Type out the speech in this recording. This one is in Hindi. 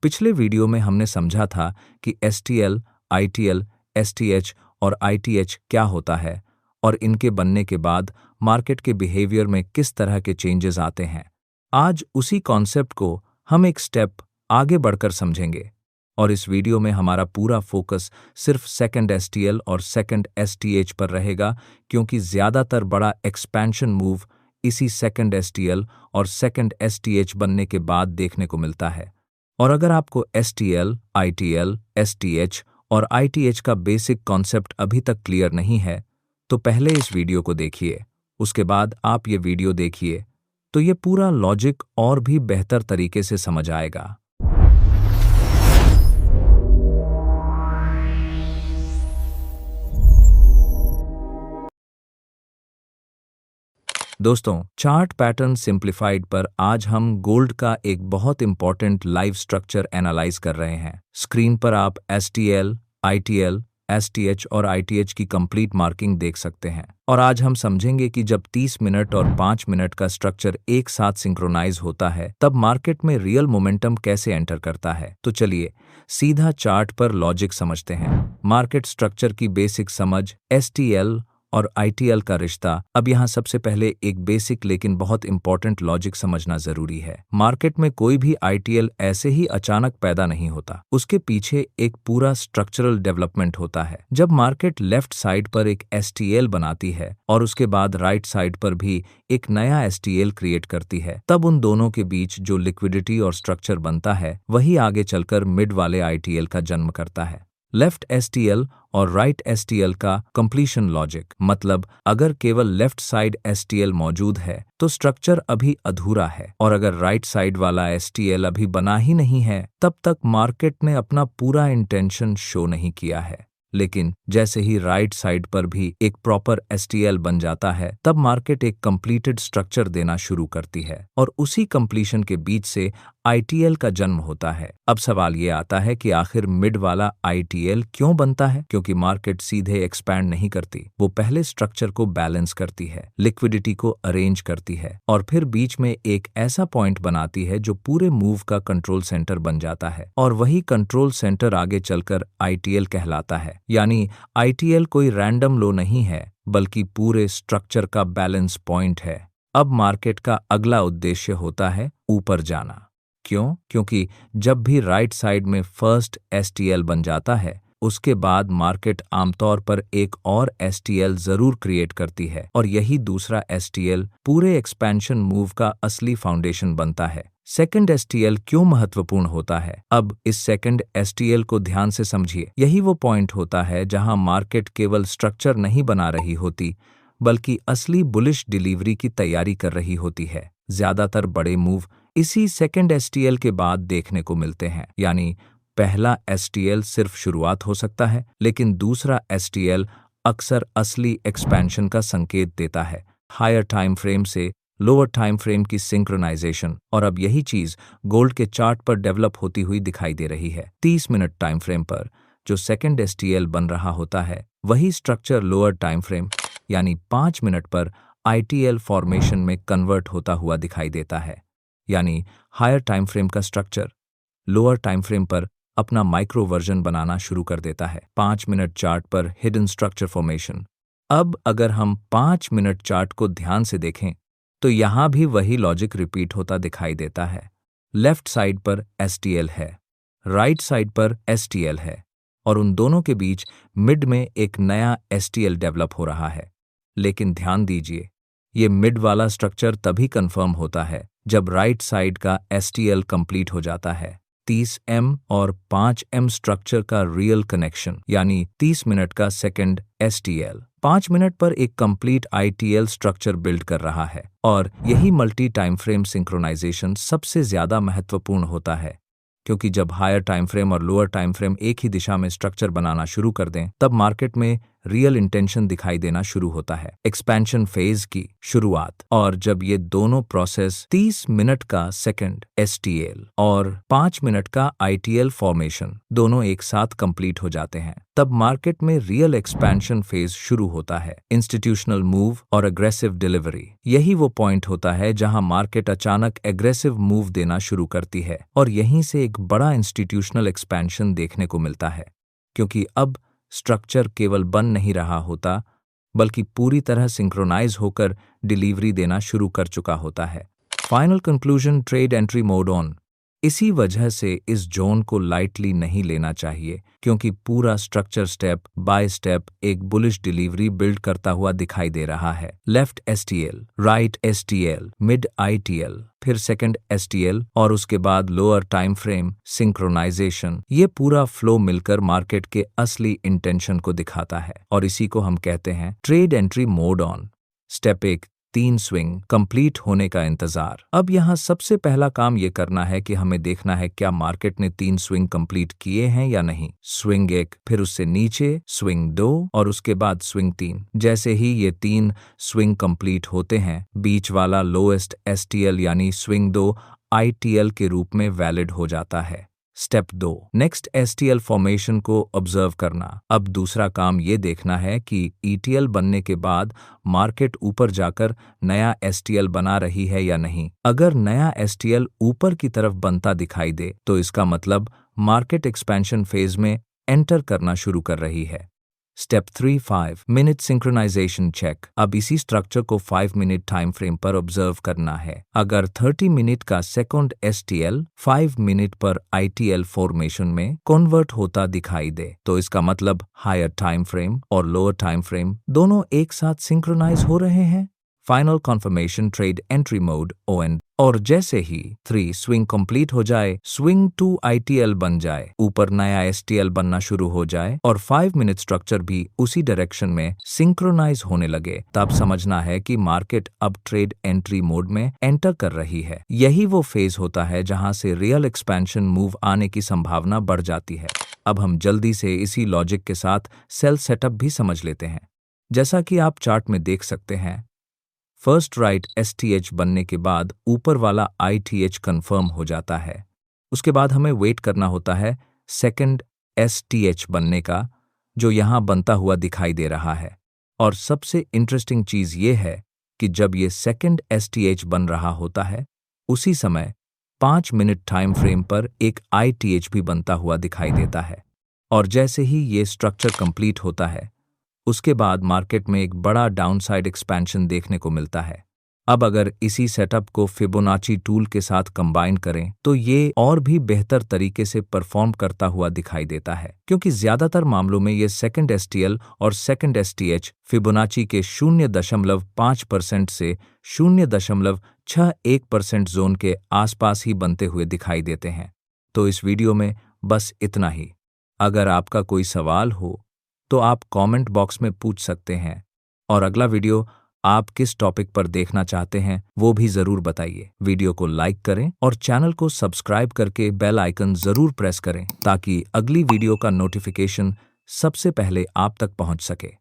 पिछले वीडियो में हमने समझा था कि एसटीएल, आईटीएल, एसटीएच और आईटीएच क्या होता है और इनके बनने के बाद मार्केट के बिहेवियर में किस तरह के चेंजेस आते हैं। आज उसी कॉन्सेप्ट को हम एक स्टेप आगे बढ़कर समझेंगे और इस वीडियो में हमारा पूरा फोकस सिर्फ सेकंड एसटीएल और सेकंड एसटीएच पर रहेगा, क्योंकि ज़्यादातर बड़ा एक्सपेंशन मूव इसी सेकंड एसटीएल और सेकंड एसटीएच बनने के बाद देखने को मिलता है। और अगर आपको एसटीएल, आईटीएल, एसटीएच और आईटीएच का बेसिक कॉन्सेप्ट अभी तक क्लियर नहीं है, तो पहले इस वीडियो को देखिए, उसके बाद आप ये वीडियो देखिए तो ये पूरा लॉजिक और भी बेहतर तरीके से समझ आएगा। दोस्तों, चार्ट पैटर्न सिंप्लीफाइड पर आज हम गोल्ड का एक बहुत इंपॉर्टेंट लाइव स्ट्रक्चर एनालाइज कर रहे हैं। स्क्रीन पर आप एसटीएल, आईटीएल, एसटीएच और आईटीएच की कंप्लीट मार्किंग देख सकते हैं और आज हम समझेंगे कि जब 30 मिनट और 5 मिनट का स्ट्रक्चर एक साथ सिंक्रोनाइज होता है तब मार्केट में रियल मोमेंटम कैसे एंटर करता है। तो चलिए सीधा चार्ट पर लॉजिक समझते हैं। मार्केट स्ट्रक्चर की बेसिक समझ, एसटीएल और आईटीएल का रिश्ता। अब यहाँ सबसे पहले एक बेसिक लेकिन बहुत इंपॉर्टेंट लॉजिक समझना जरूरी है। मार्केट में कोई भी आईटीएल ऐसे ही अचानक पैदा नहीं होता, उसके पीछे एक पूरा स्ट्रक्चरल डेवलपमेंट होता है। जब मार्केट लेफ्ट साइड पर एक एसटीएल बनाती है और उसके बाद राइट साइड पर भी एक नया एसटीएल क्रिएट करती है, तब उन दोनों के बीच जो लिक्विडिटी और स्ट्रक्चर बनता है वही आगे चलकर मिड वाले आईटीएल का जन्म करता है। लेफ्ट एसटीएल और राइट एसटीएल का कंप्लीशन लॉजिक, मतलब अगर केवल लेफ्ट साइड एसटीएल मौजूद है तो स्ट्रक्चर अभी अधूरा है, और अगर राइट साइड वाला एसटीएल अभी बना ही नहीं है तब तक मार्केट ने अपना पूरा इंटेंशन शो नहीं किया है। लेकिन जैसे ही राइट साइड पर भी एक प्रॉपर एसटीएल बन जाता है तब मार्केट एक कंप्लीटेड स्ट्रक्चर देना शुरू करती है और उसी कंप्लीशन के बीच से आईटीएल का जन्म होता है। अब सवाल ये आता है कि आखिर मिड वाला आईटीएल क्यों बनता है? क्योंकि मार्केट सीधे एक्सपैंड नहीं करती, वो पहले स्ट्रक्चर को बैलेंस करती है, लिक्विडिटी को अरेंज करती है और फिर बीच में एक ऐसा पॉइंट बनाती है जो पूरे मूव का कंट्रोल सेंटर बन जाता है, और वही कंट्रोल सेंटर आगे चलकर आईटीएल कहलाता है। यानी आईटीएल कोई रैंडम लो नहीं है, बल्कि पूरे स्ट्रक्चर का बैलेंस पॉइंट है। अब मार्केट का अगला उद्देश्य होता है ऊपर जाना। क्यों? क्योंकि जब भी राइट साइड में फर्स्ट एसटीएल बन जाता है उसके बाद मार्केट आमतौर पर एक और एसटीएल जरूर क्रिएट करती है, और यही दूसरा एसटीएल पूरे एक्सपेंशन मूव का असली फाउंडेशन बनता है। सेकंड एसटीएल क्यों महत्वपूर्ण होता है? अब इस सेकंड एसटीएल को ध्यान से समझिए। यही वो पॉइंट होता है जहां मार्केट केवल स्ट्रक्चर नहीं बना रही होती, बल्कि असली बुलिश डिलीवरी की तैयारी कर रही होती है। ज्यादातर बड़े मूव इसी सेकंड एसटीएल के बाद देखने को मिलते हैं। यानी पहला एसटीएल सिर्फ शुरुआत हो सकता है, लेकिन दूसरा एसटीएल अक्सर असली एक्सपेंशन का संकेत देता है। हायर टाइम फ्रेम से लोअर टाइम फ्रेम की सिंक्रोनाइजेशन, और अब यही चीज गोल्ड के चार्ट पर डेवलप होती हुई दिखाई दे रही है। 30 मिनट टाइम फ्रेम पर जो सेकंड एसटीएल बन रहा होता है वही स्ट्रक्चर लोअर टाइम फ्रेम यानी 5 मिनट पर आईटीएल फॉर्मेशन में कन्वर्ट होता हुआ दिखाई देता है। यानी हायर टाइम फ्रेम का स्ट्रक्चर लोअर टाइम फ्रेम पर अपना माइक्रो वर्जन बनाना शुरू कर देता है। 5 मिनट चार्ट पर हिडन स्ट्रक्चर फॉर्मेशन। अब अगर हम 5 मिनट चार्ट को ध्यान से देखें तो यहां भी वही लॉजिक रिपीट होता दिखाई देता है। लेफ्ट साइड पर एसटीएल है, राइट साइड पर एसटीएल है, और उन दोनों के बीच मिड में एक नया एसटीएल डेवलप हो रहा है। लेकिन ध्यान दीजिए, ये मिड वाला स्ट्रक्चर तभी कंफर्म होता है जब राइट साइड का एसटीएल कंप्लीट हो जाता है। 30M और 5M स्ट्रक्चर का रियल कनेक्शन, यानी 30 मिनट का सेकंड एसटीएल 5 मिनट पर एक कंप्लीट आईटीएल स्ट्रक्चर बिल्ड कर रहा है, और यही मल्टी टाइम फ्रेम सिंक्रोनाइजेशन सबसे ज्यादा महत्वपूर्ण होता है, क्योंकि जब हायर टाइम फ्रेम और लोअर टाइम फ्रेम एक ही दिशा में स्ट्रक्चर बनाना शुरू कर दें तब मार्केट में रियल इंटेंशन दिखाई देना शुरू होता है, एक्सपेंशन फेज की शुरुआत। और जब ये दोनों प्रोसेस 30 मिनट का सेकंड STL और 5 मिनट का ITL फॉर्मेशन दोनों एक साथ कंप्लीट हो जाते हैं, तब मार्केट में रियल एक्सपेंशन फेज शुरू होता है, इंस्टीट्यूशनल मूव और अग्रेसिव डिलीवरी। यही वो पॉइंट होता है जहां मार्केट अचानक एग्रेसिव मूव देना शुरू करती है और यहीं से एक बड़ा इंस्टीट्यूशनल एक्सपेंशन देखने को मिलता है, क्योंकि अब स्ट्रक्चर केवल बन नहीं रहा होता बल्कि पूरी तरह सिंक्रोनाइज होकर डिलीवरी देना शुरू कर चुका होता है। Final conclusion, trade entry mode on. इसी वजह से इस जोन को लाइटली नहीं लेना चाहिए, क्योंकि पूरा स्ट्रक्चर स्टेप बाय स्टेप एक बुलिश डिलीवरी बिल्ड करता हुआ दिखाई दे रहा है। Left STL, right STL, mid ITL, फिर सेकंड STL और उसके बाद लोअर टाइम फ्रेम सिंक्रोनाइजेशन। ये पूरा फ्लो मिलकर मार्केट के असली इंटेंशन को दिखाता है और इसी को हम कहते हैं trade entry mode on. Step 1, 3 swing complete होने का इंतजार। अब यहाँ सबसे पहला काम ये करना है कि हमें देखना है क्या मार्केट ने 3 स्विंग कंप्लीट किए हैं या नहीं। स्विंग 1, फिर उससे नीचे स्विंग 2 और उसके बाद स्विंग 3। जैसे ही ये 3 स्विंग कंप्लीट होते हैं, बीच वाला लोएस्ट STL यानी स्विंग 2 ITL के रूप में वैलिड हो जाता है। स्टेप 2, नेक्स्ट STL फॉर्मेशन को ऑब्जर्व करना। अब दूसरा काम ये देखना है कि ETL बनने के बाद मार्केट ऊपर जाकर नया STL बना रही है या नहीं। अगर नया STL ऊपर की तरफ बनता दिखाई दे तो इसका मतलब मार्केट एक्सपेंशन फेज में एंटर करना शुरू कर रही है। Step 3, 5 minute synchronization check. अब इसी स्ट्रक्चर को 5 मिनट टाइम फ्रेम पर ऑब्जर्व करना है। अगर 30 मिनट का सेकंड STL 5 मिनट पर ITL फॉर्मेशन में कन्वर्ट होता दिखाई दे तो इसका मतलब हायर टाइम फ्रेम और लोअर टाइम फ्रेम दोनों एक साथ सिंक्रोनाइज हो रहे हैं। Final confirmation, trade entry mode ON। और जैसे ही 3 स्विंग कंप्लीट हो जाए, स्विंग 2 ITL बन जाए, ऊपर नया STL बनना शुरू हो जाए और 5 मिनट स्ट्रक्चर भी उसी डायरेक्शन में सिंक्रोनाइज होने लगे, तब समझना है कि मार्केट अब ट्रेड एंट्री मोड में एंटर कर रही है। यही वो फेज होता है जहां से रियल एक्सपेंशन मूव आने की संभावना बढ़ जाती है। अब हम जल्दी से इसी लॉजिक के साथ सेल सेटअप भी समझ लेते हैं। जैसा कि आप चार्ट में देख सकते हैं, फर्स्ट राइट STH बनने के बाद ऊपर वाला ITH कंफर्म हो जाता है। उसके बाद हमें वेट करना होता है सेकंड STH बनने का, जो यहाँ बनता हुआ दिखाई दे रहा है। और सबसे इंटरेस्टिंग चीज़ ये है कि जब ये सेकंड STH बन रहा होता है, उसी समय 5 मिनट टाइम फ्रेम पर एक ITH भी बनता हुआ दिखाई देता है। और जैसे ही ये स्ट्रक्चर कंप्लीट होता है, उसके बाद मार्केट में एक बड़ा डाउनसाइड एक्सपेंशन देखने को मिलता है। अब अगर इसी सेटअप को फिबोनाची टूल के साथ कंबाइन करें तो ये और भी बेहतर तरीके से परफॉर्म करता हुआ दिखाई देता है, क्योंकि ज्यादातर मामलों में ये सेकंड STL और सेकंड STH फिबोनाची के 0.5% से 0.61% जोन के आसपास ही बनते हुए दिखाई देते हैं। तो इस वीडियो में बस इतना ही। अगर आपका कोई सवाल हो तो आप कमेंट बॉक्स में पूछ सकते हैं, और अगला वीडियो आप किस टॉपिक पर देखना चाहते हैं वो भी ज़रूर बताइए। वीडियो को लाइक करें और चैनल को सब्सक्राइब करके बेल आइकन ज़रूर प्रेस करें ताकि अगली वीडियो का नोटिफिकेशन सबसे पहले आप तक पहुंच सके।